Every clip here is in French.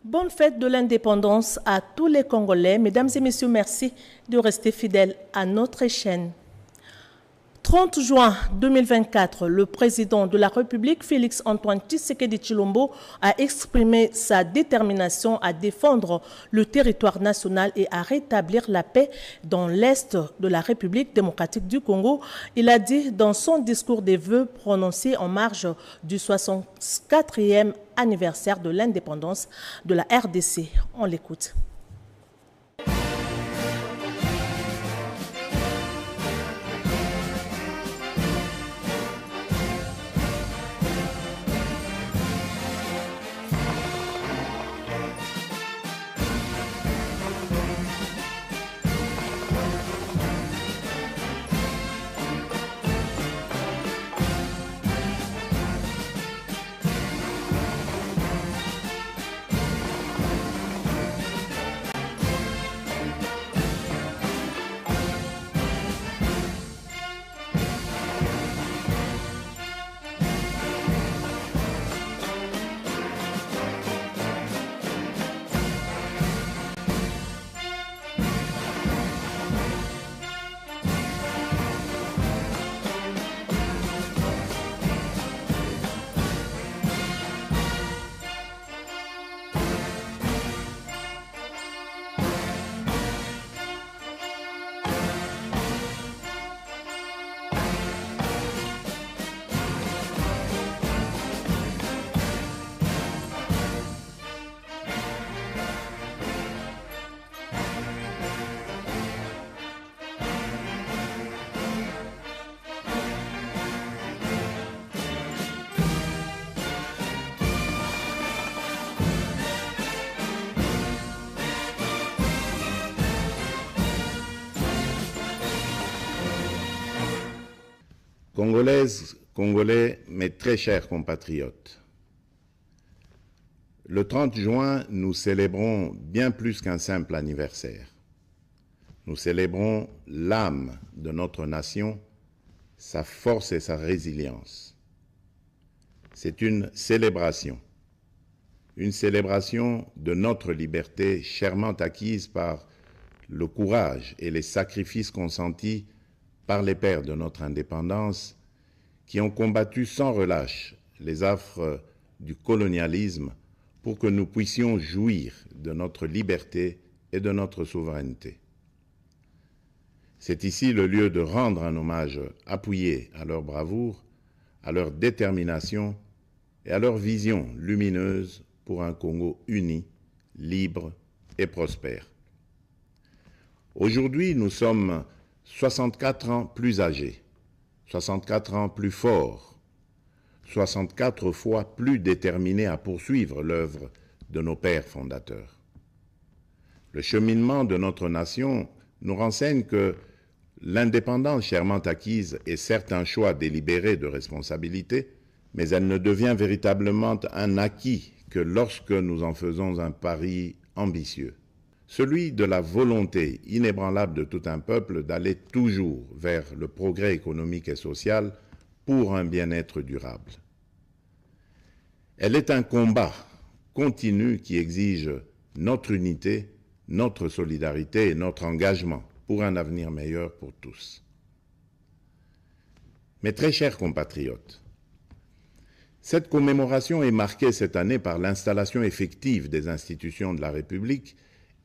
Bonne fête de l'indépendance à tous les Congolais. Mesdames et messieurs, merci de rester fidèles à notre chaîne. 30 juin 2024, le président de la République, Félix-Antoine Tshisekedi Tshilombo, a exprimé sa détermination à défendre le territoire national et à rétablir la paix dans l'Est de la République démocratique du Congo. Il a dit dans son discours des vœux prononcé en marge du 64e anniversaire de l'indépendance de la RDC. On l'écoute. Congolaises, Congolais, mes très chers compatriotes, le 30 juin, nous célébrons bien plus qu'un simple anniversaire. Nous célébrons l'âme de notre nation, sa force et sa résilience. C'est une célébration de notre liberté chèrement acquise par le courage et les sacrifices consentis par les pères de notre indépendance qui ont combattu sans relâche les affres du colonialisme pour que nous puissions jouir de notre liberté et de notre souveraineté. C'est ici le lieu de rendre un hommage appuyé à leur bravoure, à leur détermination et à leur vision lumineuse pour un Congo uni, libre et prospère. Aujourd'hui, nous sommes 64 ans plus âgés, 64 ans plus forts, 64 fois plus déterminés à poursuivre l'œuvre de nos pères fondateurs. Le cheminement de notre nation nous renseigne que l'indépendance chèrement acquise est certes un choix délibéré de responsabilité, mais elle ne devient véritablement un acquis que lorsque nous en faisons un pari ambitieux. Celui de la volonté inébranlable de tout un peuple d'aller toujours vers le progrès économique et social pour un bien-être durable. Elle est un combat continu qui exige notre unité, notre solidarité et notre engagement pour un avenir meilleur pour tous. Mes très chers compatriotes, cette commémoration est marquée cette année par l'installation effective des institutions de la République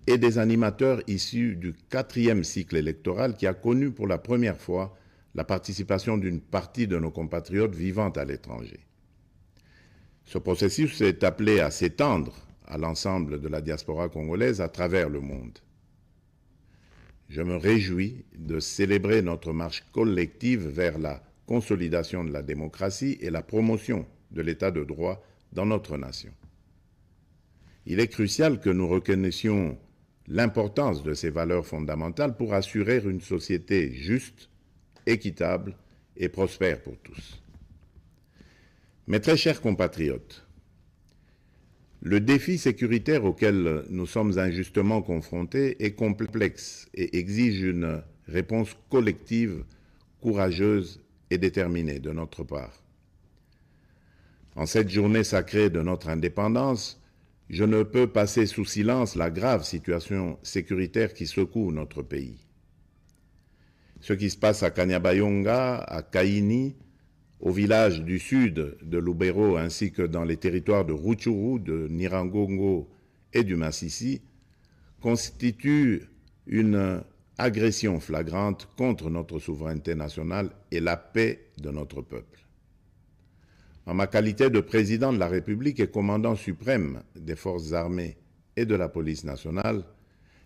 et des animateurs issus du 4e cycle électoral qui a connu pour la première fois la participation d'une partie de nos compatriotes vivant à l'étranger. Ce processus est appelé à s'étendre à l'ensemble de la diaspora congolaise à travers le monde. Je me réjouis de célébrer notre marche collective vers la consolidation de la démocratie et la promotion de l'état de droit dans notre nation. Il est crucial que nous reconnaissions l'importance de ces valeurs fondamentales pour assurer une société juste, équitable et prospère pour tous. Mes très chers compatriotes, le défi sécuritaire auquel nous sommes injustement confrontés est complexe et exige une réponse collective, courageuse et déterminée de notre part. En cette journée sacrée de notre indépendance, je ne peux passer sous silence la grave situation sécuritaire qui secoue notre pays. Ce qui se passe à Kanyabayonga, à Kaini, au village du sud de Lubero ainsi que dans les territoires de Rutshuru, de Nyiragongo et du Masisi, constitue une agression flagrante contre notre souveraineté nationale et la paix de notre peuple. En ma qualité de président de la République et commandant suprême des forces armées et de la police nationale,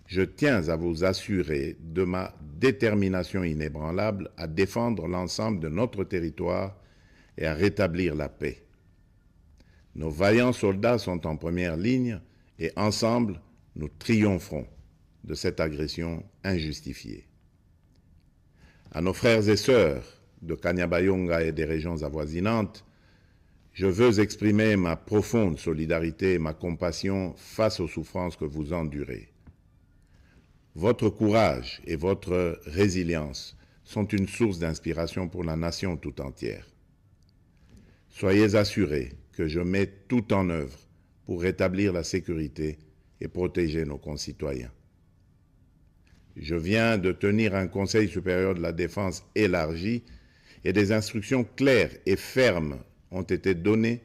je tiens à vous assurer de ma détermination inébranlable à défendre l'ensemble de notre territoire et à rétablir la paix. Nos vaillants soldats sont en première ligne et ensemble, nous triompherons de cette agression injustifiée. À nos frères et sœurs de Kanyabayonga et des régions avoisinantes, je veux exprimer ma profonde solidarité et ma compassion face aux souffrances que vous endurez. Votre courage et votre résilience sont une source d'inspiration pour la nation tout entière. Soyez assurés que je mets tout en œuvre pour rétablir la sécurité et protéger nos concitoyens. Je viens de tenir un Conseil supérieur de la défense élargi et des instructions claires et fermes ont été données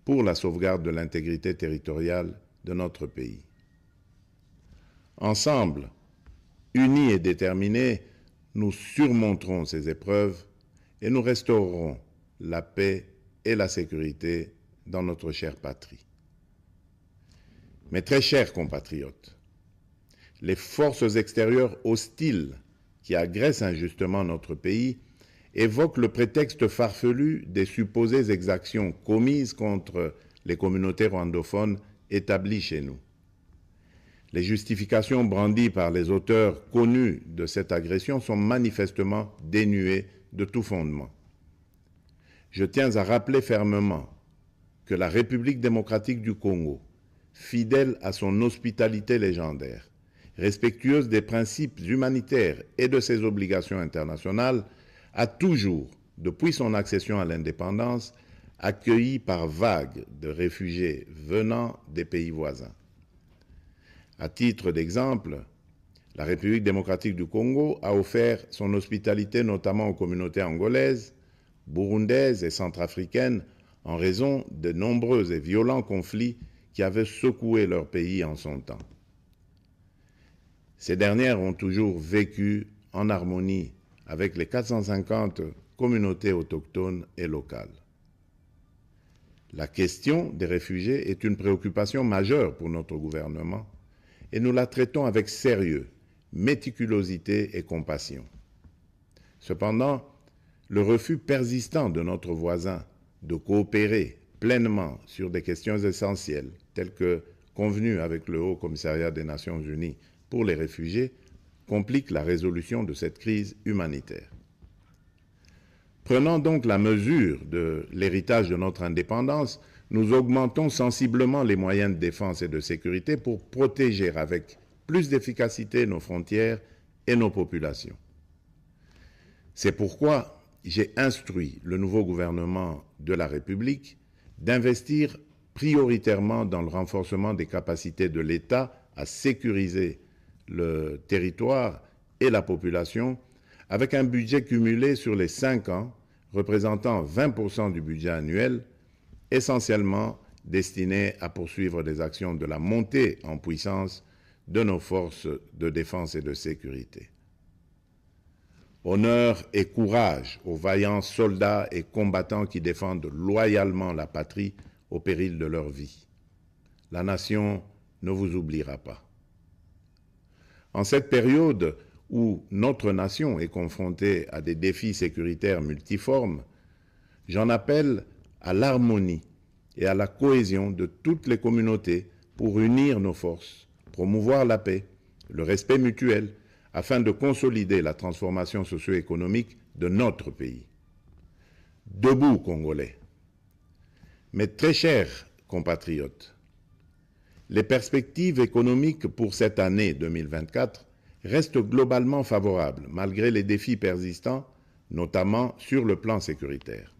pour la sauvegarde de l'intégrité territoriale de notre pays. Ensemble, unis et déterminés, nous surmonterons ces épreuves et nous restaurerons la paix et la sécurité dans notre chère patrie. Mes très chers compatriotes, les forces extérieures hostiles qui agressent injustement notre pays évoquent le prétexte farfelu des supposées exactions commises contre les communautés rwandophones établies chez nous. Les justifications brandies par les auteurs connus de cette agression sont manifestement dénuées de tout fondement. Je tiens à rappeler fermement que la République démocratique du Congo, fidèle à son hospitalité légendaire, respectueuse des principes humanitaires et de ses obligations internationales, a toujours, depuis son accession à l'indépendance, accueilli par vagues de réfugiés venant des pays voisins. À titre d'exemple, la République démocratique du Congo a offert son hospitalité notamment aux communautés angolaises, burundaises et centrafricaines en raison de nombreux et violents conflits qui avaient secoué leur pays en son temps. Ces dernières ont toujours vécu en harmonie avec les 450 communautés autochtones et locales. La question des réfugiés est une préoccupation majeure pour notre gouvernement et nous la traitons avec sérieux, méticulosité et compassion. Cependant, le refus persistant de notre voisin de coopérer pleinement sur des questions essentielles, telles que convenues avec le Haut Commissariat des Nations Unies pour les réfugiés, complique la résolution de cette crise humanitaire. Prenant donc la mesure de l'héritage de notre indépendance, nous augmentons sensiblement les moyens de défense et de sécurité pour protéger avec plus d'efficacité nos frontières et nos populations. C'est pourquoi j'ai instruit le nouveau gouvernement de la République d'investir prioritairement dans le renforcement des capacités de l'État à sécuriser le territoire et la population avec un budget cumulé sur les 5 ans représentant 20% du budget annuel, essentiellement destiné à poursuivre des actions de la montée en puissance de nos forces de défense et de sécurité. Honneur et courage aux vaillants soldats et combattants qui défendent loyalement la patrie au péril de leur vie. La nation ne vous oubliera pas. En cette période où notre nation est confrontée à des défis sécuritaires multiformes, j'en appelle à l'harmonie et à la cohésion de toutes les communautés pour unir nos forces, promouvoir la paix, le respect mutuel, afin de consolider la transformation socio-économique de notre pays. Debout, Congolais. Mes très chers compatriotes, les perspectives économiques pour cette année 2024 restent globalement favorables, malgré les défis persistants, notamment sur le plan sécuritaire.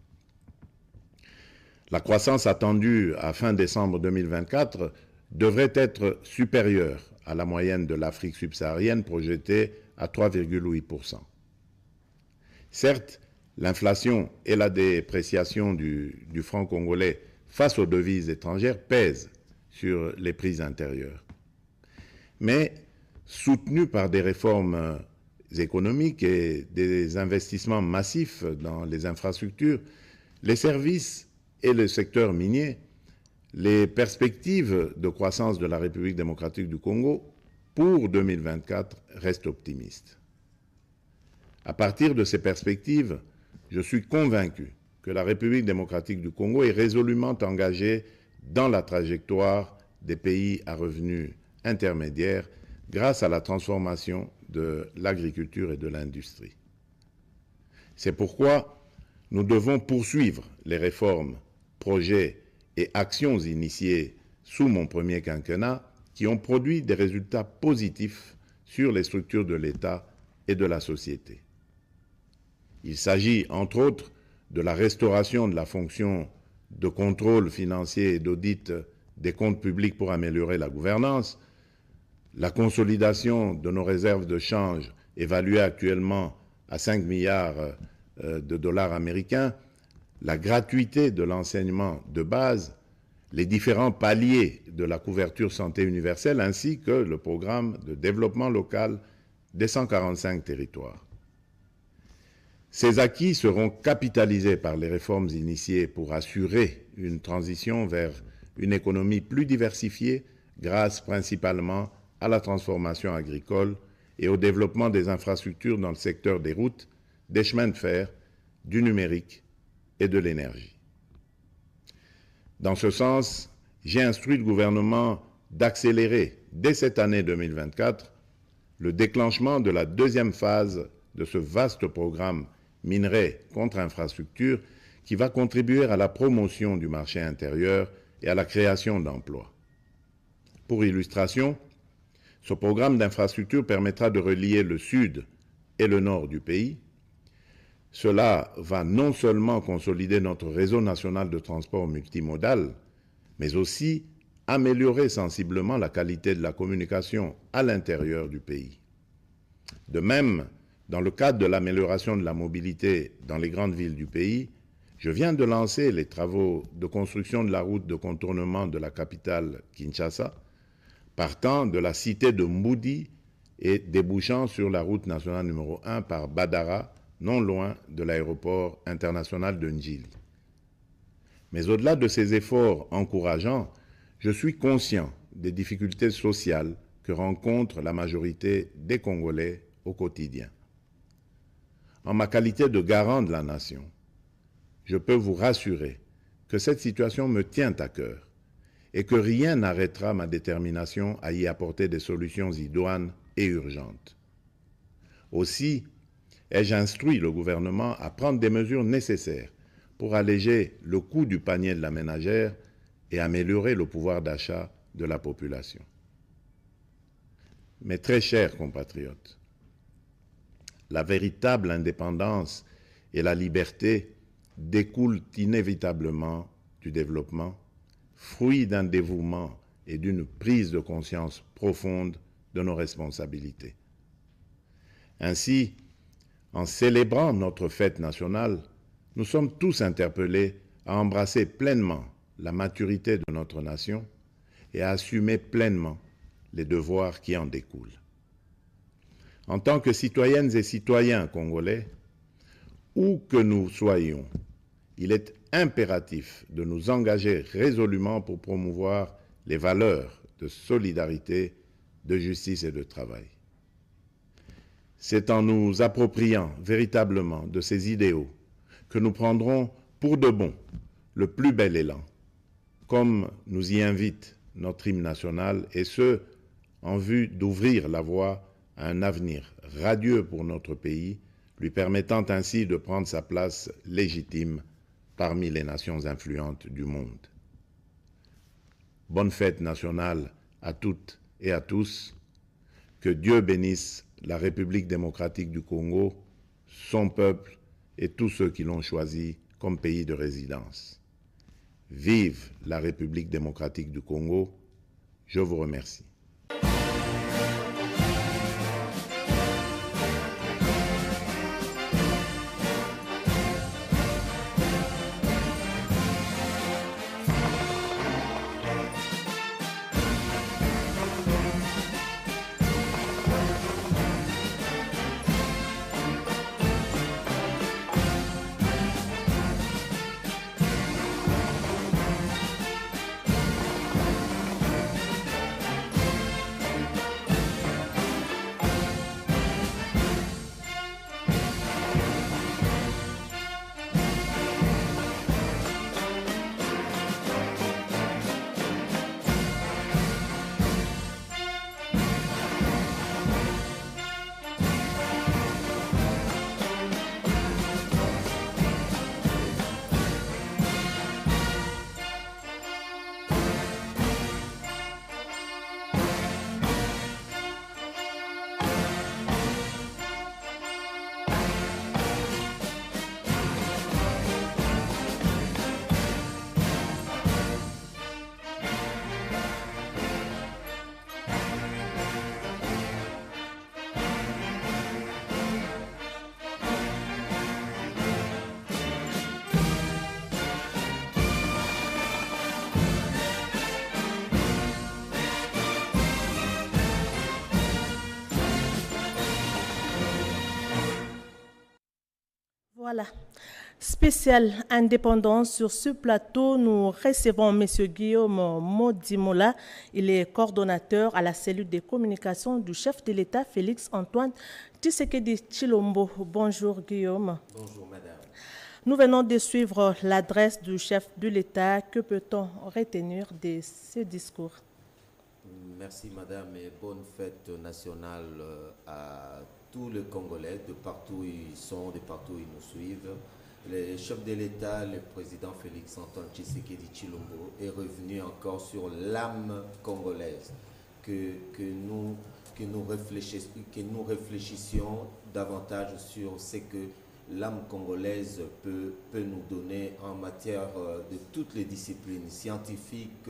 La croissance attendue à fin décembre 2024 devrait être supérieur à la moyenne de l'Afrique subsaharienne projetée à 3,8%. Certes, l'inflation et la dépréciation du franc congolais face aux devises étrangères pèsent sur les prix intérieurs. Mais, soutenus par des réformes économiques et des investissements massifs dans les infrastructures, les services et le secteur minier, les perspectives de croissance de la République démocratique du Congo pour 2024 restent optimistes. À partir de ces perspectives, je suis convaincu que la République démocratique du Congo est résolument engagée dans la trajectoire des pays à revenus intermédiaires grâce à la transformation de l'agriculture et de l'industrie. C'est pourquoi nous devons poursuivre les réformes, projets et actions initiées sous mon premier quinquennat qui ont produit des résultats positifs sur les structures de l'État et de la société. Il s'agit, entre autres, de la restauration de la fonction de contrôle financier et d'audit des comptes publics pour améliorer la gouvernance, la consolidation de nos réserves de change évaluées actuellement à 5 milliards de dollars américains, la gratuité de l'enseignement de base, les différents paliers de la couverture santé universelle ainsi que le programme de développement local des 145 territoires. Ces acquis seront capitalisés par les réformes initiées pour assurer une transition vers une économie plus diversifiée grâce principalement à la transformation agricole et au développement des infrastructures dans le secteur des routes, des chemins de fer, du numérique et de l'énergie. Dans ce sens, j'ai instruit le gouvernement d'accélérer dès cette année 2024 le déclenchement de la deuxième phase de ce vaste programme minerai contre infrastructure qui va contribuer à la promotion du marché intérieur et à la création d'emplois. Pour illustration, ce programme d'infrastructure permettra de relier le sud et le nord du pays. Cela va non seulement consolider notre réseau national de transport multimodal, mais aussi améliorer sensiblement la qualité de la communication à l'intérieur du pays. De même, dans le cadre de l'amélioration de la mobilité dans les grandes villes du pays, je viens de lancer les travaux de construction de la route de contournement de la capitale Kinshasa, partant de la cité de Mboudi et débouchant sur la route nationale numéro 1 par Badara, non loin de l'aéroport international de Ndjili. Mais au-delà de ces efforts encourageants, je suis conscient des difficultés sociales que rencontre la majorité des Congolais au quotidien. En ma qualité de garant de la nation, je peux vous rassurer que cette situation me tient à cœur et que rien n'arrêtera ma détermination à y apporter des solutions idoines et urgentes. Aussi, ai-je instruit le gouvernement à prendre des mesures nécessaires pour alléger le coût du panier de la ménagère et améliorer le pouvoir d'achat de la population. Mes très chers compatriotes, la véritable indépendance et la liberté découlent inévitablement du développement, fruit d'un dévouement et d'une prise de conscience profonde de nos responsabilités. Ainsi, en célébrant notre fête nationale, nous sommes tous interpellés à embrasser pleinement la maturité de notre nation et à assumer pleinement les devoirs qui en découlent. En tant que citoyennes et citoyens congolais, où que nous soyons, il est impératif de nous engager résolument pour promouvoir les valeurs de solidarité, de justice et de travail. C'est en nous appropriant véritablement de ces idéaux que nous prendrons pour de bon le plus bel élan, comme nous y invite notre hymne national, et ce, en vue d'ouvrir la voie à un avenir radieux pour notre pays, lui permettant ainsi de prendre sa place légitime parmi les nations influentes du monde. Bonne fête nationale à toutes et à tous. Que Dieu bénisse la République démocratique du Congo, son peuple et tous ceux qui l'ont choisi comme pays de résidence. Vive la République démocratique du Congo, Je vous remercie. Voilà. Spécial indépendance sur ce plateau, nous recevons M. Guillaume Modimola. Il est coordonnateur à la cellule des communications du chef de l'État, Félix Antoine Tshisekedi Tshilombo. Bonjour Guillaume. Bonjour madame. Nous venons de suivre l'adresse du chef de l'État. Que peut-on retenir de ce discours? Merci madame et bonne fête nationale à tous les Congolais, de partout où ils sont, de partout où ils nous suivent. Le chef de l'État, le président Félix Antoine Tshisekedi Tshilombo, est revenu encore sur l'âme congolaise, que nous réfléchissions davantage sur ce que l'âme congolaise peut nous donner en matière de toutes les disciplines scientifiques,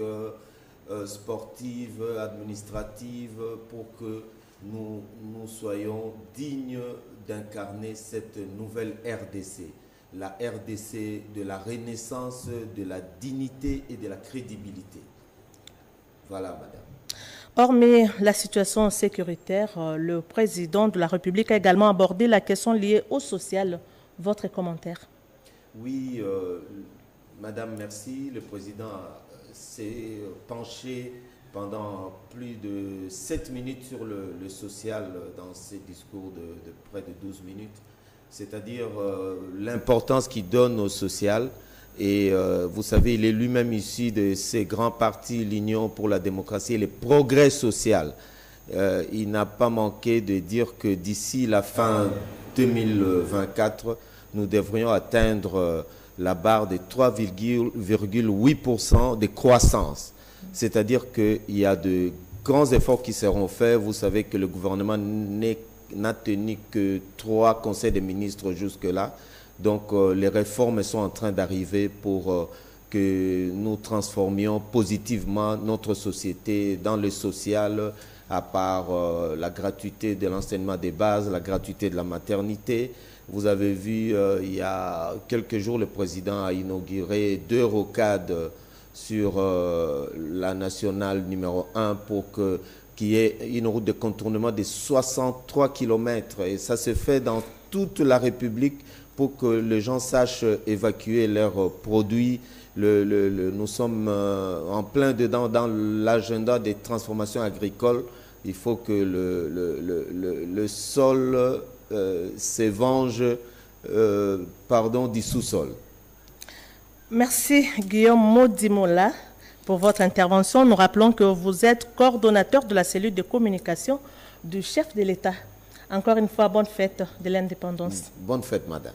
sportives, administratives, pour que nous soyons dignes d'incarner cette nouvelle RDC. La RDC de la renaissance, de la dignité et de la crédibilité. Voilà, madame. Hormis la situation sécuritaire, le président de la République a également abordé la question liée au social. Votre commentaire? Oui, madame, merci. Le président s'est penché pendant plus de 7 minutes sur le social dans ses discours de près de 12 minutes. C'est-à-dire l'importance qu'il donne au social. Et vous savez, il est lui-même issu de ces grands partis, l'Union pour la démocratie et le progrès social. Il n'a pas manqué de dire que d'ici la fin 2024, nous devrions atteindre la barre de 3,8% de croissance. C'est-à-dire qu'il y a de grands efforts qui seront faits. Vous savez que le gouvernement n'a tenu que 3 conseils des ministres jusque-là. Donc les réformes sont en train d'arriver pour que nous transformions positivement notre société dans le social, à part la gratuité de l'enseignement des bases, la gratuité de la maternité. Vous avez vu, il y a quelques jours, le président a inauguré 2 rocades sur la nationale numéro 1 pour qu'il y ait une route de contournement de 63 km. Et ça se fait dans toute la République pour que les gens sachent évacuer leurs produits. Nous sommes en plein dedans dans l'agenda des transformations agricoles. Il faut que le sol se venge du sous-sol. Merci Guillaume Modimola pour votre intervention. Nous rappelons que vous êtes coordonnateur de la cellule de communication du chef de l'État. Encore une fois, bonne fête de l'indépendance. Bonne fête, madame.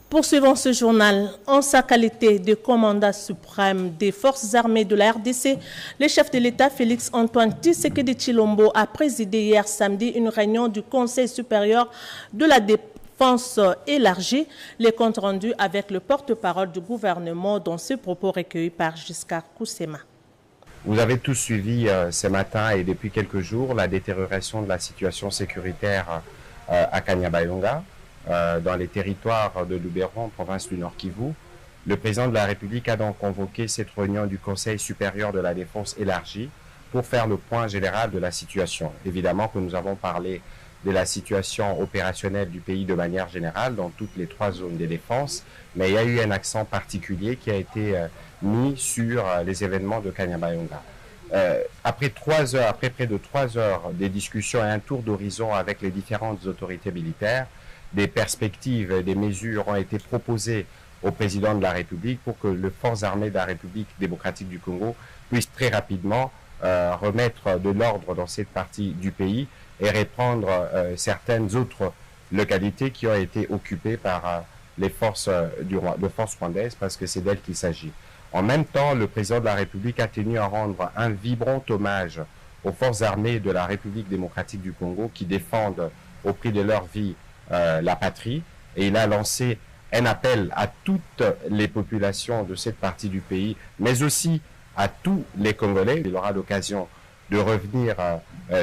Poursuivons ce journal. En sa qualité de commandant suprême des forces armées de la RDC, le chef de l'État, Félix Antoine Tshisekedi Tshilombo, a présidé hier samedi une réunion du Conseil supérieur de la défense élargie. Les comptes rendus avec le porte-parole du gouvernement dans ce propos recueillis par Giscard Koussema. Vous avez tous suivi ce matin et depuis quelques jours la détérioration de la situation sécuritaire à Kanyabayonga, dans les territoires de Lubero, en province du Nord Kivu. Le président de la République a donc convoqué cette réunion du Conseil supérieur de la défense élargie pour faire le point général de la situation. Évidemment que nous avons parlé de la situation opérationnelle du pays de manière générale dans toutes les 3 zones de défense, mais il y a eu un accent particulier qui a été mis sur les événements de Kanyabayonga. Après près de 3 heures de discussions et un tour d'horizon avec les différentes autorités militaires, des perspectives et des mesures ont été proposées au président de la République pour que les forces armées de la République démocratique du Congo puissent très rapidement remettre de l'ordre dans cette partie du pays et reprendre certaines autres localités qui ont été occupées par les forces rwandaises, parce que c'est d'elles qu'il s'agit. En même temps, le président de la République a tenu à rendre un vibrant hommage aux forces armées de la République démocratique du Congo qui défendent au prix de leur vie la patrie, et il a lancé un appel à toutes les populations de cette partie du pays, mais aussi à tous les Congolais. Il aura l'occasion de revenir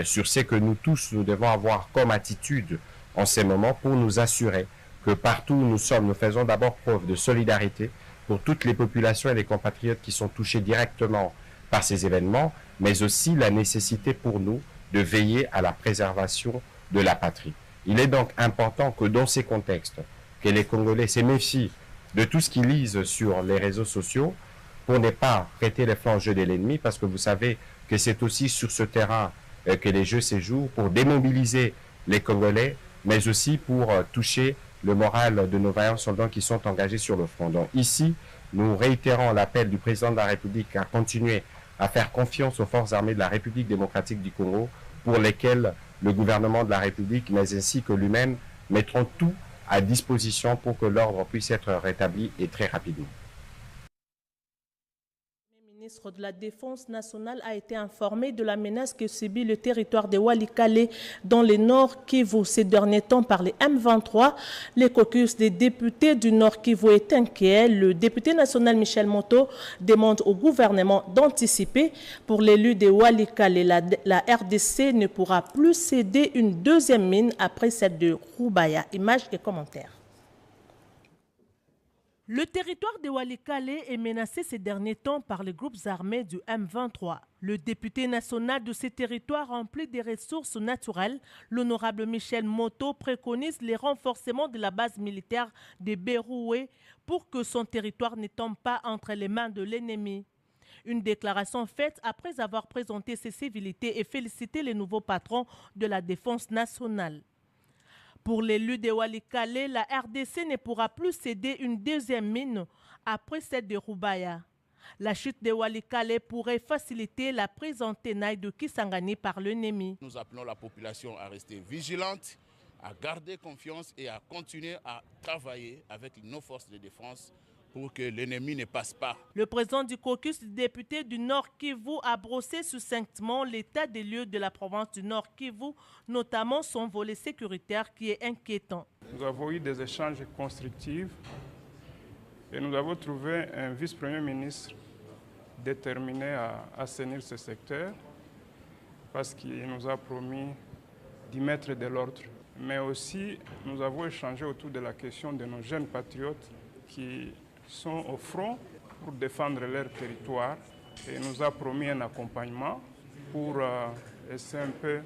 sur ce que nous tous, nous devons avoir comme attitude en ces moments pour nous assurer que partout où nous sommes, nous faisons d'abord preuve de solidarité pour toutes les populations et les compatriotes qui sont touchés directement par ces événements, mais aussi la nécessité pour nous de veiller à la préservation de la patrie. Il est donc important que dans ces contextes, que les Congolais se méfient de tout ce qu'ils lisent sur les réseaux sociaux pour ne pas prêter les flancs au jeu de l'ennemi, parce que vous savez que c'est aussi sur ce terrain que les jeux se jouent, pour démobiliser les Congolais, mais aussi pour toucher le moral de nos vaillants soldats qui sont engagés sur le front. Donc ici, nous réitérons l'appel du président de la République à continuer à faire confiance aux forces armées de la République démocratique du Congo, pour lesquelles le gouvernement de la République, mais ainsi que lui-même, mettront tout à disposition pour que l'ordre puisse être rétabli, et très rapidement. Le ministre de la Défense nationale a été informé de la menace que subit le territoire de Walikale dans le Nord Kivu ces derniers temps par les M23. Le caucus des députés du Nord Kivu est inquiet. Le député national Michel Moto demande au gouvernement d'anticiper. Pour l'élu de Walikale, la RDC ne pourra plus céder une deuxième mine après celle de Rubaya. Images et commentaires. Le territoire de Walikale est menacé ces derniers temps par les groupes armés du M23. Le député national de ces territoires remplis des ressources naturelles, l'honorable Michel Moto, préconise les renforcements de la base militaire de Beroué pour que son territoire ne tombe pas entre les mains de l'ennemi. Une déclaration faite après avoir présenté ses civilités et félicité les nouveaux patrons de la défense nationale. Pour l'élu de Walikale, la RDC ne pourra plus céder une deuxième mine après celle de Rubaya. La chute de Walikale pourrait faciliter la prise en tenaille de Kisangani par l'ennemi. Nous appelons la population à rester vigilante, à garder confiance et à continuer à travailler avec nos forces de défense pour que l'ennemi ne passe pas. Le président du caucus des députés du Nord Kivu a brossé succinctement l'état des lieux de la province du Nord Kivu, notamment son volet sécuritaire qui est inquiétant. Nous avons eu des échanges constructifs et nous avons trouvé un vice-premier ministre déterminé à assainir ce secteur parce qu'il nous a promis d'y mettre de l'ordre. Mais aussi, nous avons échangé autour de la question de nos jeunes patriotes qui sont au front pour défendre leur territoire et nous a promis un accompagnement pour essayer un peu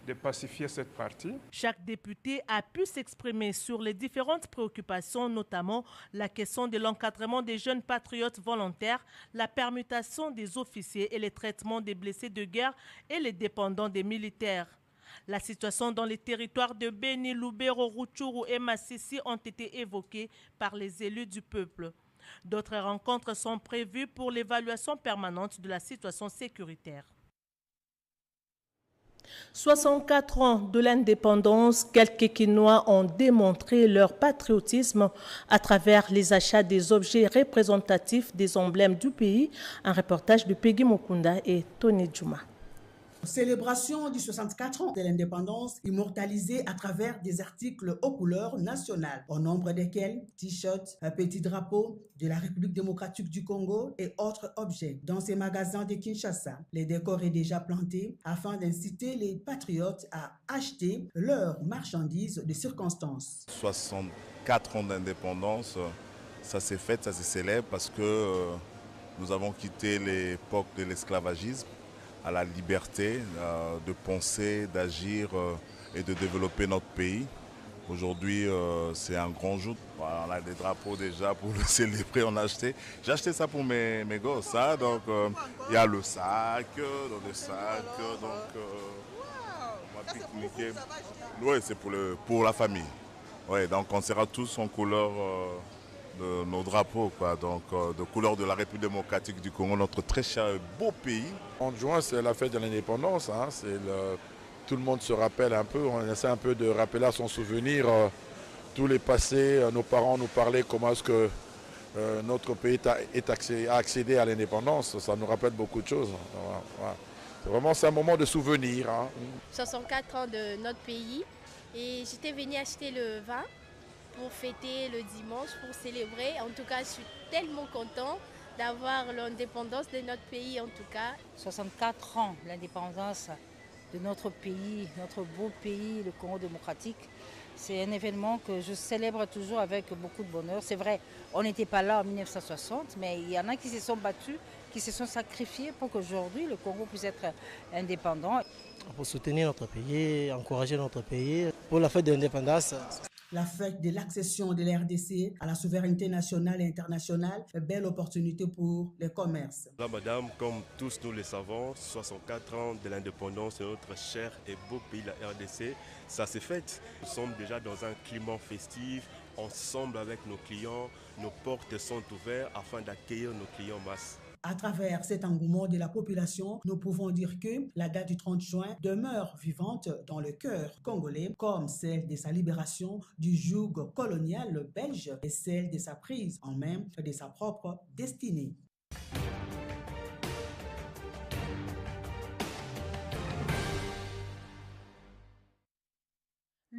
de pacifier cette partie. Chaque député a pu s'exprimer sur les différentes préoccupations, notamment la question de l'encadrement des jeunes patriotes volontaires, la permutation des officiers et le traitement des blessés de guerre et les dépendants des militaires. La situation dans les territoires de Beni, Lubero, Rutshuru et Masisi ont été évoquées par les élus du peuple. D'autres rencontres sont prévues pour l'évaluation permanente de la situation sécuritaire. 64 ans de l'indépendance, quelques Kinois ont démontré leur patriotisme à travers les achats des objets représentatifs des emblèmes du pays. Un reportage de Peggy Mukunda et Tony Djouma. Célébration du 64 ans de l'indépendance immortalisée à travers des articles aux couleurs nationales, au nombre desquels t-shirts, un petit drapeau de la République démocratique du Congo et autres objets. Dans ces magasins de Kinshasa, les décors est déjà planté afin d'inciter les patriotes à acheter leurs marchandises de circonstance. 64 ans d'indépendance, ça s'est fait, ça se célèbre parce que nous avons quitté l'époque de l'esclavagisme à la liberté de penser, d'agir et de développer notre pays. Aujourd'hui, c'est un grand jour. On a des drapeaux déjà pour le célébrer. J'ai acheté ça pour mes gosses. Ça. Donc, il y a le sac, dans le sac. Donc, on va pique-niquer. Oui, c'est pour la famille. Ouais, donc, on sera tous en couleur de nos drapeaux, quoi. Donc, de couleur de la République démocratique du Congo, notre très cher et beau pays. En juin, c'est la fête de l'indépendance. Hein. Tout le monde se rappelle un peu, on essaie un peu de rappeler à son souvenir tous les passés. Nos parents nous parlaient comment est-ce que notre pays a accédé à l'indépendance. Ça nous rappelle beaucoup de choses. Voilà. C'est vraiment un moment de souvenir. Hein. 64 ans de notre pays et j'étais venue acheter le vin pour fêter le dimanche, pour célébrer. En tout cas, je suis tellement contente d'avoir l'indépendance de notre pays en tout cas. 64 ans, l'indépendance de notre pays, notre beau pays, le Congo démocratique. C'est un événement que je célèbre toujours avec beaucoup de bonheur. C'est vrai, on n'était pas là en 1960, mais il y en a qui se sont battus, qui se sont sacrifiés pour qu'aujourd'hui le Congo puisse être indépendant. Pour soutenir notre pays, encourager notre pays, pour la fête de l'indépendance. La fête de l'accession de la RDC à la souveraineté nationale et internationale, une belle opportunité pour les commerces. Là, madame, comme tous nous le savons, 64 ans de l'indépendance de notre cher et beau pays, la RDC, ça s'est fait. Nous sommes déjà dans un climat festif, ensemble avec nos clients, nos portes sont ouvertes afin d'accueillir nos clients en masse. À travers cet engouement de la population, nous pouvons dire que la date du 30 juin demeure vivante dans le cœur congolais, comme celle de sa libération du joug colonial belge et celle de sa prise en main de sa propre destinée.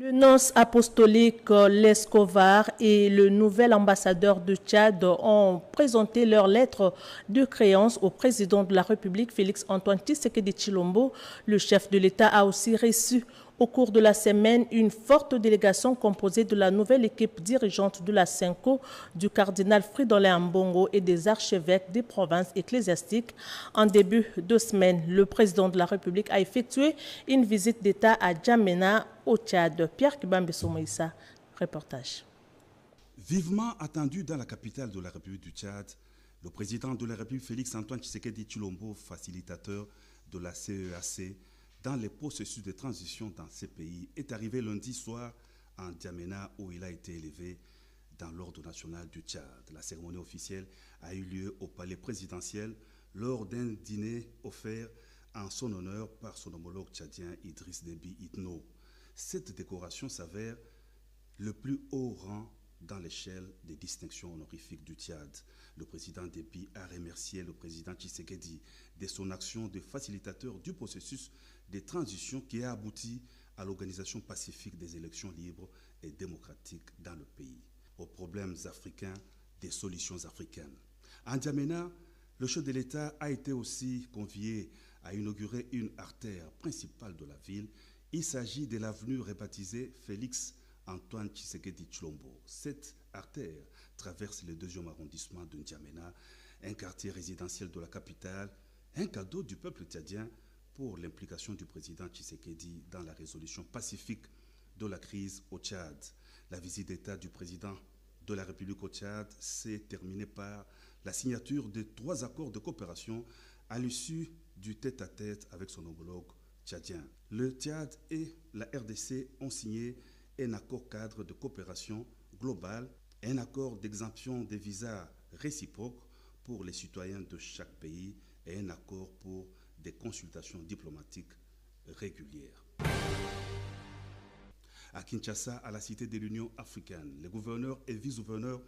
Le nonce apostolique Lescovar et le nouvel ambassadeur de Tchad ont présenté leur lettre de créance au président de la République, Félix-Antoine Tshisekedi Tshilombo. Le chef de l'État a aussi reçu au cours de la semaine une forte délégation composée de la nouvelle équipe dirigeante de la Senko, du cardinal Fridolin Ambongo et des archevêques des provinces ecclésiastiques. En début de semaine, le président de la République a effectué une visite d'État à Djamena, au Tchad. Pierre Kibambe Somoïssa, reportage. Vivement attendu dans la capitale de la République du Tchad, le président de la République Félix-Antoine Tshisekedi Tshilombo, facilitateur de la CEAC, dans les processus de transition dans ces pays, est arrivé lundi soir en Djamena où il a été élevé dans l'ordre national du Tchad. La cérémonie officielle a eu lieu au palais présidentiel lors d'un dîner offert en son honneur par son homologue tchadien Idriss Déby Itno. Cette décoration s'avère le plus haut rang dans l'échelle des distinctions honorifiques du Tchad. Le président Déby a remercié le président Tshisekedi de son action de facilitateur du processus de transition qui a abouti à l'organisation pacifique des élections libres et démocratiques dans le pays. Aux problèmes africains, des solutions africaines. En Djamena, le chef de l'État a été aussi convié à inaugurer une artère principale de la ville. Il s'agit de l'avenue rebaptisée Félix-Antoine Tshisekedi Tshilombo. Cette artère traverse le 2e arrondissement de N'Djamena, un quartier résidentiel de la capitale, un cadeau du peuple tchadien pour l'implication du président Tshisekedi dans la résolution pacifique de la crise au Tchad. La visite d'État du président de la République au Tchad s'est terminée par la signature de 3 accords de coopération à l'issue du tête-à-tête avec son homologue tchadien. Le Tchad et la RDC ont signé un accord cadre de coopération globale, un accord d'exemption des visas réciproques pour les citoyens de chaque pays et un accord pour des consultations diplomatiques régulières. À Kinshasa, à la Cité de l'Union africaine, les gouverneurs et vice-gouverneurs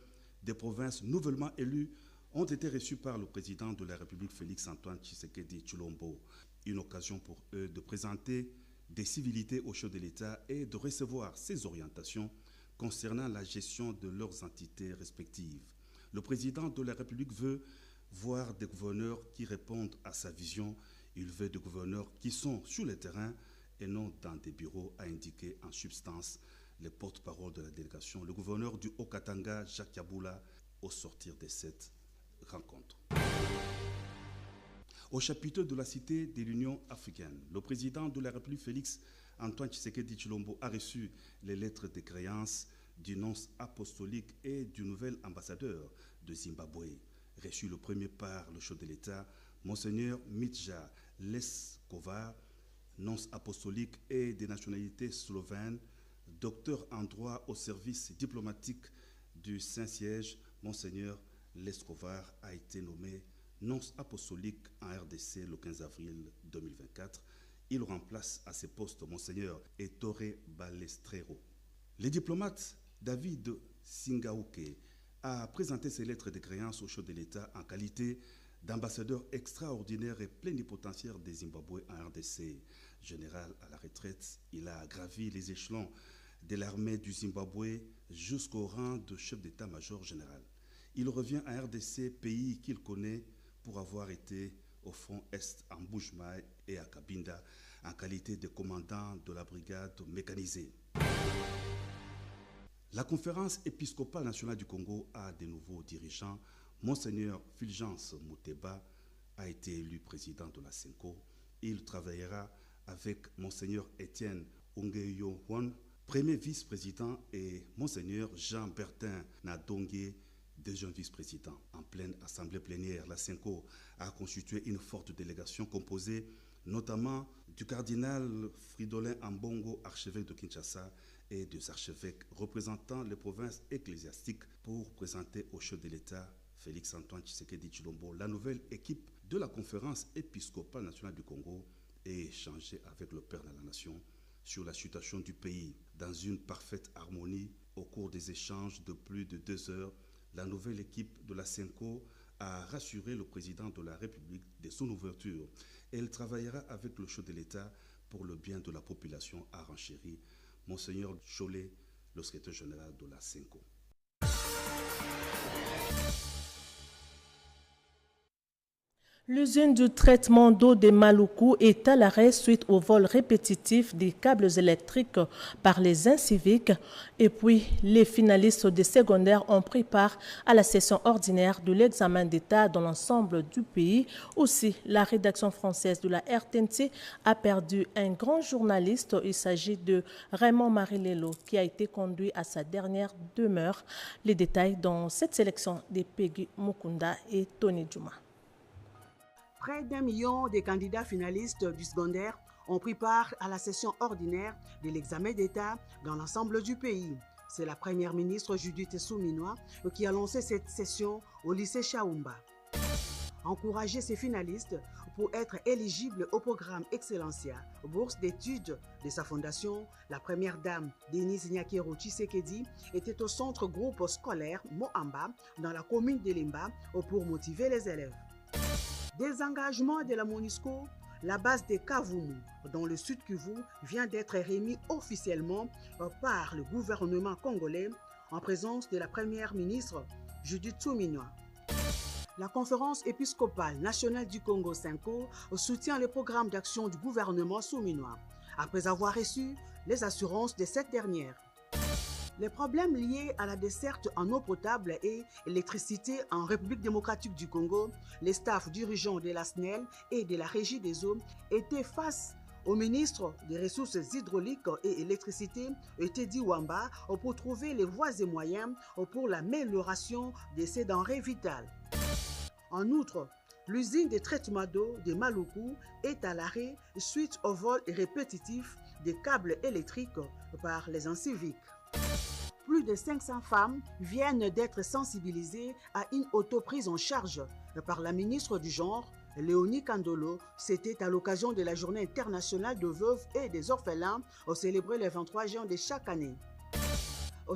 des provinces nouvellement élus ont été reçus par le président de la République Félix-Antoine Tshisekedi Tshilombo. une occasion pour eux de présenter des civilités au chef de l'État et de recevoir ses orientations concernant la gestion de leurs entités respectives. Le président de la République veut voir des gouverneurs qui répondent à sa vision. Il veut des gouverneurs qui sont sur le terrain et non dans des bureaux, a indiqué en substance le porte-parole de la délégation, le gouverneur du Haut-Katanga, Jacques Yaboula, au sortir de cette rencontre. Au chapitre de la Cité de l'Union africaine, le président de la République, Félix Antoine Tshisekedi Tshilombo, a reçu les lettres de créance du nonce apostolique et du nouvel ambassadeur de Zimbabwe, reçu le premier par le chef de l'État, Monseigneur Mitja Leskovar, nonce apostolique et des nationalités slovènes, docteur en droit au service diplomatique du Saint-Siège. Monseigneur Leskovar a été nommé nonce apostolique en RDC le 15 avril 2024. Il remplace à ce poste Monseigneur Ettore Balestrero. Le diplomate David Singaouke a présenté ses lettres de créance au chef de l'État en qualité d'ambassadeur extraordinaire et plénipotentiaire des Zimbabwe en RDC. Général à la retraite, il a gravi les échelons de l'armée du Zimbabwe jusqu'au rang de chef d'état-major général. Il revient à RDC, pays qu'il connaît pour avoir été au front Est en Bushmaï et à Cabinda en qualité de commandant de la brigade mécanisée. La conférence épiscopale nationale du Congo a de nouveaux dirigeants. Monseigneur Fulgence Muteba a été élu président de la SENCO. Il travaillera avec Monseigneur Étienne Ongeyo-Hwan, premier vice-président, et Monseigneur Jean-Bertin Nadongue, deuxième vice-président. En pleine assemblée plénière, la SENCO a constitué une forte délégation composée notamment du cardinal Fridolin Ambongo, archevêque de Kinshasa, et des archevêques représentant les provinces ecclésiastiques pour présenter au chef de l'État, Félix Antoine Tshisekedi Tshilombo, la nouvelle équipe de la conférence épiscopale nationale du Congo et échanger avec le Père de la Nation sur la situation du pays. Dans une parfaite harmonie, au cours des échanges de plus de 2 heures, la nouvelle équipe de la SENCO a rassuré le président de la République de son ouverture. Elle travaillera avec le chef de l'État pour le bien de la population, a renchéri Monseigneur Cholet, le secrétaire général de la SENCO. L'usine du traitement d'eau de Maluku est à l'arrêt suite au vol répétitif des câbles électriques par les inciviques. Et puis, les finalistes des secondaires ont pris part à la session ordinaire de l'examen d'État dans l'ensemble du pays. Aussi, la rédaction française de la RTNC a perdu un grand journaliste. Il s'agit de Raymond Marilelo qui a été conduit à sa dernière demeure. Les détails dans cette sélection de Peggy Mukunda et Tony Djouma. Près d'1 million de candidats finalistes du secondaire ont pris part à la session ordinaire de l'examen d'État dans l'ensemble du pays. C'est la première ministre Judith Suminwa qui a lancé cette session au lycée Chaoumba. Encourager ces finalistes pour être éligibles au programme Excellencia, bourse d'études de sa fondation, la première dame Denise Nyakero Tshisekedi était au centre groupe scolaire Moamba dans la commune de Limba pour motiver les élèves. Désengagement de la MONUSCO, la base de Kavumu dans le sud Kivu vient d'être remis officiellement par le gouvernement congolais en présence de la première ministre Judith Suminwa. La conférence épiscopale nationale du Congo SENCO soutient le programme d'action du gouvernement Suminwa après avoir reçu les assurances de cette dernière. Les problèmes liés à la desserte en eau potable et électricité en République démocratique du Congo, les staffs dirigeants de la SNEL et de la Régie des eaux étaient face au ministre des Ressources hydrauliques et électricité, Teddy Wamba, pour trouver les voies et moyens pour l'amélioration de ces denrées vitales. En outre, l'usine de traitement d'eau de Maluku est à l'arrêt suite au vol répétitif des câbles électriques par les inciviques. Plus de 500 femmes viennent d'être sensibilisées à une auto-prise en charge par la ministre du Genre, Léonie Kandolo. C'était à l'occasion de la Journée internationale de veuves et des orphelins célébrée le 23 juin de chaque année.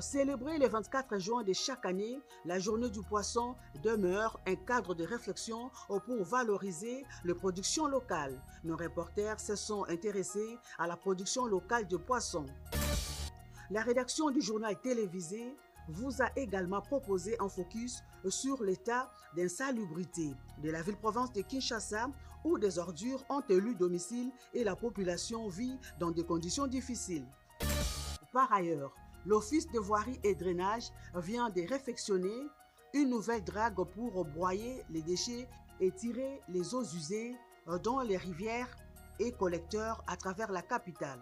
Célébrer le 24 juin de chaque année, la journée du poisson demeure un cadre de réflexion pour valoriser les productions locales. Nos reporters se sont intéressés à la production locale de poissons. La rédaction du journal télévisé vous a également proposé un focus sur l'état d'insalubrité de la ville-province de Kinshasa où des ordures ont élu domicile et la population vit dans des conditions difficiles. Par ailleurs, l'Office de voirie et drainage vient de réfectionner une nouvelle drague pour broyer les déchets et tirer les eaux usées dans les rivières et collecteurs à travers la capitale.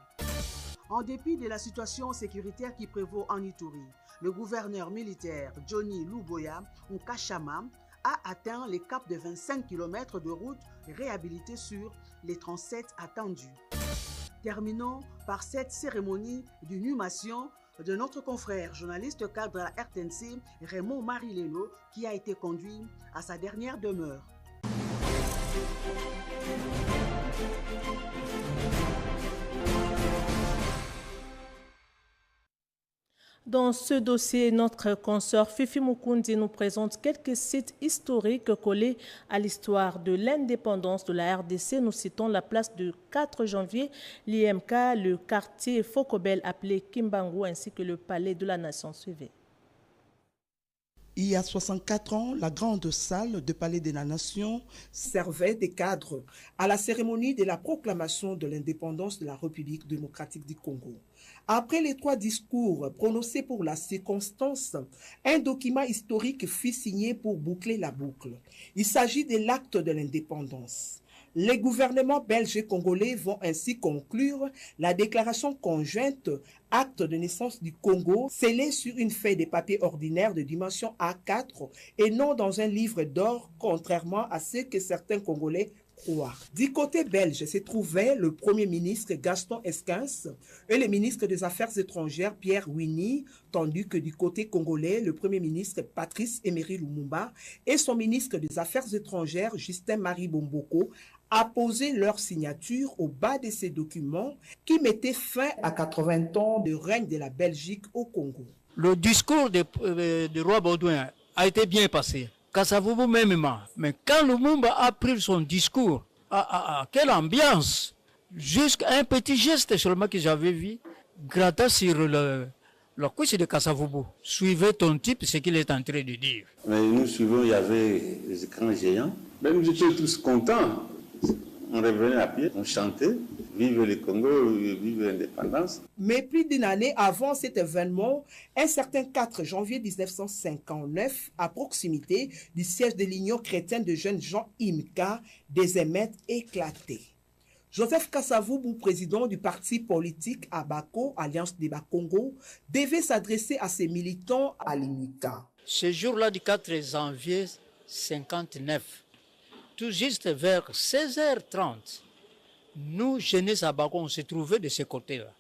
En dépit de la situation sécuritaire qui prévaut en Ituri, le gouverneur militaire Johnny Luboya Nkashama a atteint les caps de 25 km de route réhabilités sur les 37 attendus. Terminons par cette cérémonie d'inhumation de notre confrère journaliste cadre à la RTNC, Raymond Marilelo, qui a été conduit à sa dernière demeure. Dans ce dossier, notre consoeur Fifi Mukundi nous présente quelques sites historiques collés à l'histoire de l'indépendance de la RDC. Nous citons la place du 4 janvier, l'IMK, le quartier Fokobel appelé Kimbangu ainsi que le palais de la Nation. Suivez. Il y a 64 ans, la grande salle du Palais de la Nation servait de cadre à la cérémonie de la proclamation de l'indépendance de la République démocratique du Congo. Après les 3 discours prononcés pour la circonstance, un document historique fut signé pour boucler la boucle. Il s'agit de l'acte de l'indépendance. Les gouvernements belges et congolais vont ainsi conclure la déclaration conjointe acte de naissance du Congo scellée sur une feuille de papier ordinaire de dimension A4 et non dans un livre d'or, contrairement à ce que certains Congolais croient. Du côté belge se trouvaient le Premier ministre Gaston Esquins et le ministre des Affaires étrangères Pierre Winnie, tandis que du côté congolais, le Premier ministre Patrice Emery Lumumba et son ministre des Affaires étrangères Justin Marie Bomboko a posé leur signature au bas de ces documents qui mettaient fin à 80 ans de règne de la Belgique au Congo. Le discours du roi Baudouin a été bien passé. Kasavubu mêmement. Mais quand Lumumba a pris son discours, quelle ambiance! Jusqu'à un petit geste seulement que j'avais vu, grattant sur le couche de Kasavubu. Suivez ton type ce qu'il est en train de dire. Mais nous suivons, il y avait les écrans géants. Mais nous étions tous contents. On revenait à pied, on chantait, vive le Congo, vive l'indépendance. Mais plus d'une année avant cet événement, un certain 4 janvier 1959, à proximité du siège de l'Union chrétienne de jeunes gens IMCA, des émeutes éclatées. Joseph Kasavubu, président du parti politique ABACO, Alliance des Bas-Congo, devait s'adresser à ses militants à l'IMCA. Ce jour-là du 4 janvier 1959, tout juste vers 16h30, nous, jeunesse à Bako, on se trouvait de ce côté-là.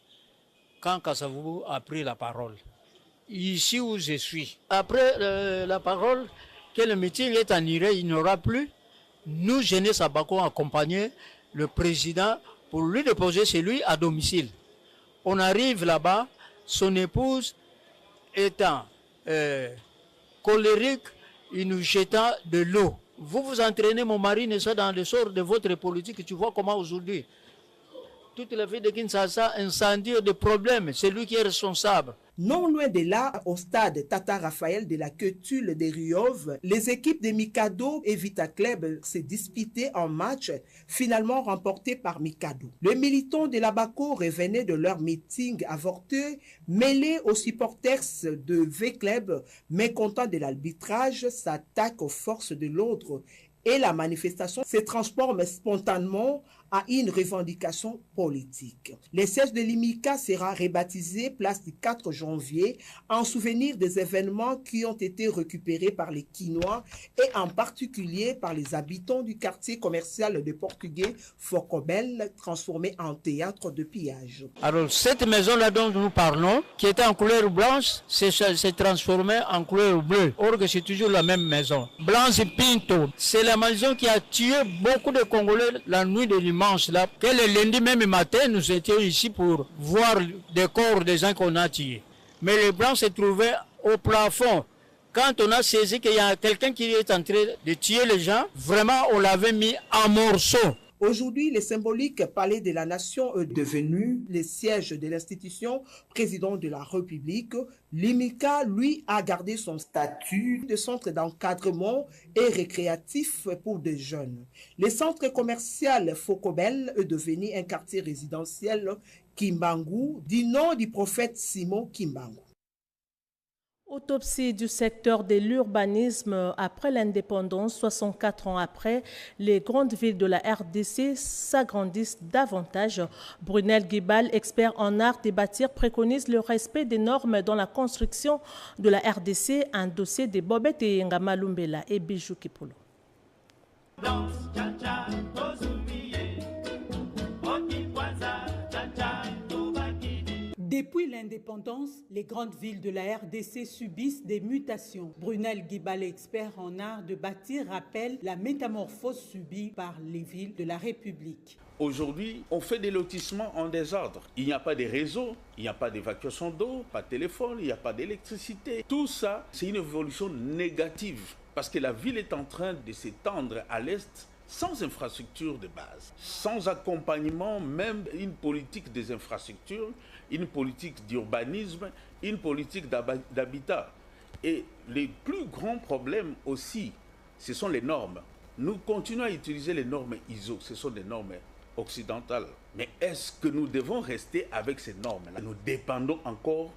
Quand Kasavubu a pris la parole, ici où je suis, après la parole, que le meeting est annulé, il n'y aura plus, nous, jeunesse à Bako, accompagné le président pour lui déposer chez lui à domicile. On arrive là-bas, son épouse étant colérique, il nous jeta de l'eau. Vous vous entraînez, mon mari, n'est-ce pas, dans le sort de votre politique. Tu vois comment aujourd'hui, toute la vie de Kinshasa incendie des problèmes. C'est lui qui est responsable. Non loin de là, au stade Tata Raphaël de la Quetule de Riov, les équipes de Mikado et Vita Club se disputaient en match, finalement remporté par Mikado. Les militants de l'Abaco revenaient de leur meeting avorté, mêlés aux supporters de V-Club, mécontents de l'arbitrage, s'attaquent aux forces de l'ordre et la manifestation se transforme spontanément à une revendication politique. Le siège de l'IMICA sera rebaptisé place du 4 janvier en souvenir des événements qui ont été récupérés par les Quinois et en particulier par les habitants du quartier commercial de Portugais Fokobel, transformé en théâtre de pillage. Alors cette maison-là dont nous parlons, qui était en couleur blanche, s'est transformée en couleur bleue. Or que c'est toujours la même maison. Blanche Pinto, c'est la maison qui a tué beaucoup de Congolais la nuit de dimanche. Là, que le lundi même matin, nous étions ici pour voir des corps des gens qu'on a tués. mais les Blancs se trouvaient au plafond. Quand on a saisi qu'il y a quelqu'un qui est en train de tuer les gens, vraiment on l'avait mis en morceaux. Aujourd'hui, le symbolique palais de la nation est devenu le siège de l'institution président de la République. L'IMICA, lui, a gardé son statut de centre d'encadrement et récréatif pour des jeunes. Le centre commercial Fokobel est devenu un quartier résidentiel Kimbangu, du nom du prophète Simon Kimbangu. Autopsie du secteur de l'urbanisme après l'indépendance, 64 ans après, les grandes villes de la RDC s'agrandissent davantage. Brunel Guibal, expert en art des bâtir, préconise le respect des normes dans la construction de la RDC, un dossier de Bobette et Ngama Lumbela et Bijou Kipolo. Depuis l'indépendance, les grandes villes de la RDC subissent des mutations. Brunel Guibal, expert en art de bâtir, rappelle la métamorphose subie par les villes de la République. Aujourd'hui, on fait des lotissements en désordre. Il n'y a pas de réseau, il n'y a pas d'évacuation d'eau, pas de téléphone, il n'y a pas d'électricité. Tout ça, c'est une évolution négative parce que la ville est en train de s'étendre à l'est sans infrastructure de base, sans accompagnement, même une politique des infrastructures, une politique d'urbanisme, une politique d'habitat. Et les plus grands problèmes aussi, ce sont les normes. Nous continuons à utiliser les normes ISO, ce sont des normes occidentales. Mais est-ce que nous devons rester avec ces normes-là? Nous dépendons encore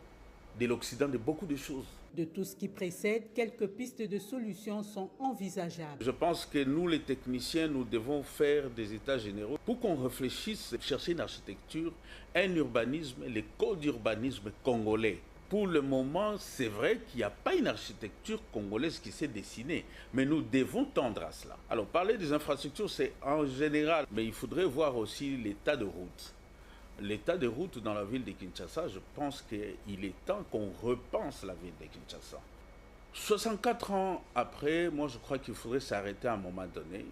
de l'Occident de beaucoup de choses. De tout ce qui précède, quelques pistes de solutions sont envisageables. Je pense que nous, les techniciens, nous devons faire des états généraux pour qu'on réfléchisse, chercher une architecture, un urbanisme, les codes d'urbanisme congolais. Pour le moment, c'est vrai qu'il n'y a pas une architecture congolaise qui s'est dessinée, mais nous devons tendre à cela. Alors, parler des infrastructures, c'est en général, mais il faudrait voir aussi l'état de route. L'état de route dans la ville de Kinshasa, je pense qu'il est temps qu'on repense la ville de Kinshasa. 64 ans après, moi je crois qu'il faudrait s'arrêter à un moment donné,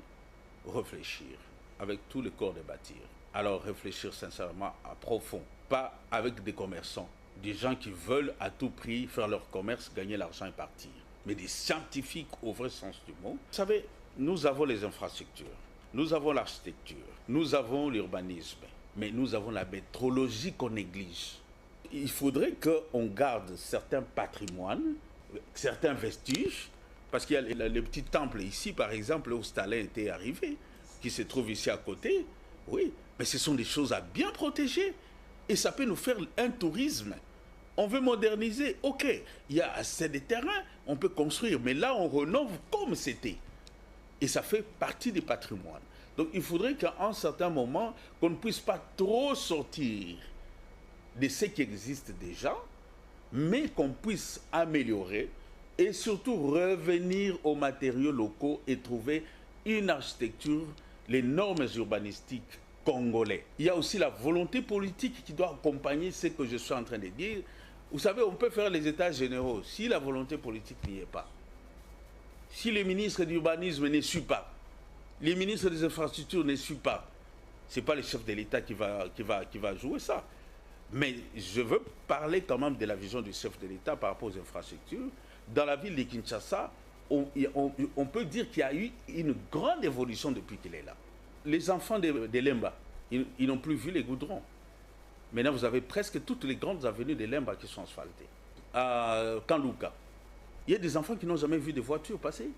réfléchir avec tous les corps de bâtir. Alors réfléchir sincèrement à profond, pas avec des commerçants, des gens qui veulent à tout prix faire leur commerce, gagner l'argent et partir, mais des scientifiques au vrai sens du mot. Vous savez, nous avons les infrastructures, nous avons l'architecture, nous avons l'urbanisme, mais nous avons la métrologie qu'on néglige. Il faudrait qu'on garde certains patrimoines, certains vestiges, parce qu'il y a le petit temple ici, par exemple, où Stalin était arrivé, qui se trouve ici à côté. Oui, mais ce sont des choses à bien protéger. Et ça peut nous faire un tourisme. On veut moderniser, ok, il y a assez de terrain, on peut construire, mais là on rénove comme c'était. Et ça fait partie du patrimoine. Donc il faudrait qu'à un certain moment, qu'on ne puisse pas trop sortir de ce qui existe déjà, mais qu'on puisse améliorer et surtout revenir aux matériaux locaux et trouver une architecture, les normes urbanistiques congolais. Il y a aussi la volonté politique qui doit accompagner ce que je suis en train de dire. Vous savez, on peut faire les états généraux si la volonté politique n'y est pas. Si les ministres d'urbanisme ne suivent pas, les ministres des infrastructures ne suivent pas, ce n'est pas le chef de l'État qui va jouer ça. Mais je veux parler quand même de la vision du chef de l'État par rapport aux infrastructures. Dans la ville de Kinshasa, on peut dire qu'il y a eu une grande évolution depuis qu'il est là. Les enfants de Lemba, ils n'ont plus vu les goudrons. Maintenant, vous avez presque toutes les grandes avenues de Lemba qui sont asphaltées. À Kanlouka, il y a des enfants qui n'ont jamais vu de voitures passer.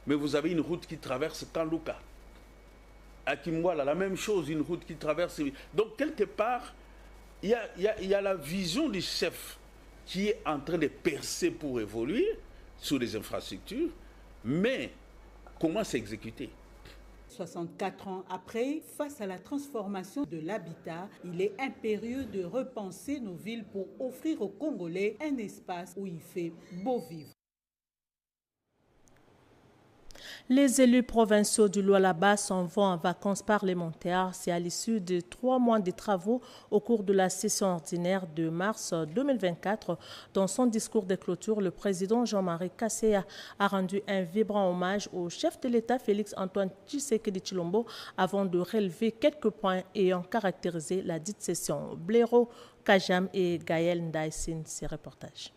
Mais vous avez une route qui traverse Kanlouka. À Kimwala, la même chose, une route qui traverse. Donc, quelque part, il y a la vision du chef qui est en train de percer pour évoluer sur les infrastructures, mais comment s'exécuter? 64 ans après, face à la transformation de l'habitat, il est impérieux de repenser nos villes pour offrir aux Congolais un espace où il fait beau vivre. Les élus provinciaux du Lualaba s'en vont en vacances parlementaires. C'est à l'issue de 3 mois de travaux au cours de la session ordinaire de mars 2024. Dans son discours de clôture, le président Jean-Marie Kasseya a rendu un vibrant hommage au chef de l'État Félix-Antoine Tshisekedi Tshilombo avant de relever quelques points ayant caractérisé la dite session. Blaireau, Kajam et Gaël Ndaïsine, ces reportages.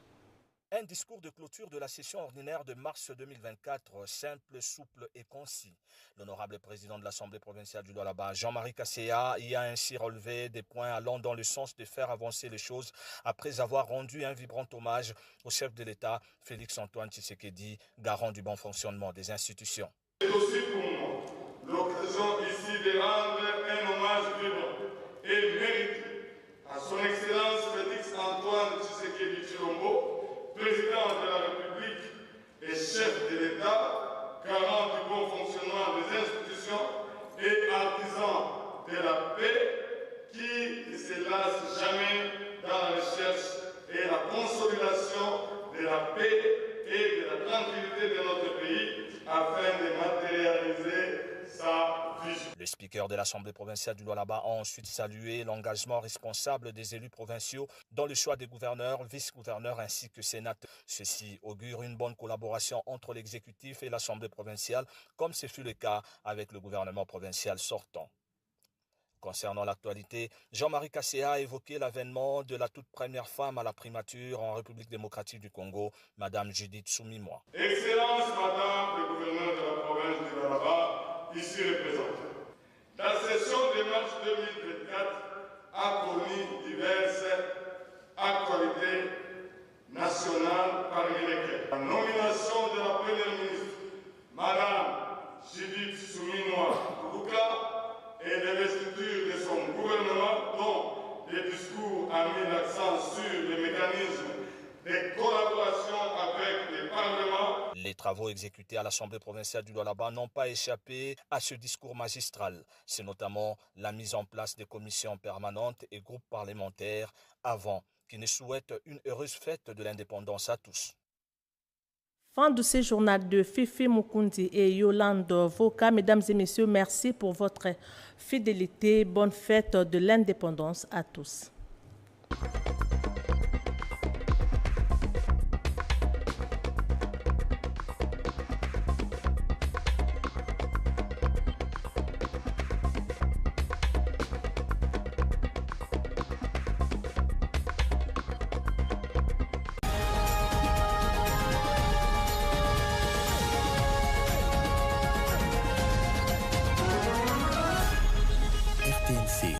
Un discours de clôture de la session ordinaire de mars 2024, simple, souple et concis. L'honorable président de l'Assemblée provinciale du Lualaba, Jean-Marie Kasseya, y a ainsi relevé des points allant dans le sens de faire avancer les choses après avoir rendu un vibrant hommage au chef de l'État, Félix-Antoine Tshisekedi, garant du bon fonctionnement des institutions. C'est aussi pour moi l'occasion ici de rendre un hommage vibrant et mérité à son Excellence Félix-Antoine Tshisekedi Tshilombo, président de la République et chef de l'État, garant du bon fonctionnement des institutions et artisan de la paix, qui ne se lasse jamais dans la recherche et la consolidation de la paix et de la tranquillité de notre pays afin de matérialiser sa vision. Le speaker de l'Assemblée provinciale du Lualaba a ensuite salué l'engagement responsable des élus provinciaux dans le choix des gouverneurs, vice-gouverneurs ainsi que sénateurs. Ceci augure une bonne collaboration entre l'exécutif et l'Assemblée provinciale, comme ce fut le cas avec le gouvernement provincial sortant. Concernant l'actualité, Jean-Marie Kasseya a évoqué l'avènement de la toute première femme à la primature en République démocratique du Congo, Madame Judith Soumimwa. Excellence Madame le gouverneur de la province du Lualaba, ici représenté. La session de mars 2024 a connu diverses actualités nationales, parmi lesquelles la nomination de la première ministre, Madame Judith Soumimwa et l'investiture de son gouvernement, dont les discours ont mis l'accent sur les mécanismes de collaboration avec les parlements. Les travaux exécutés à l'Assemblée provinciale du Lualaba n'ont pas échappé à ce discours magistral. C'est notamment la mise en place des commissions permanentes et groupes parlementaires avant qui ne souhaitent une heureuse fête de l'indépendance à tous. Fin de ce journal de Fifi Mukundi et Yolande Voka. Mesdames et messieurs, merci pour votre fidélité. Bonne fête de l'indépendance à tous.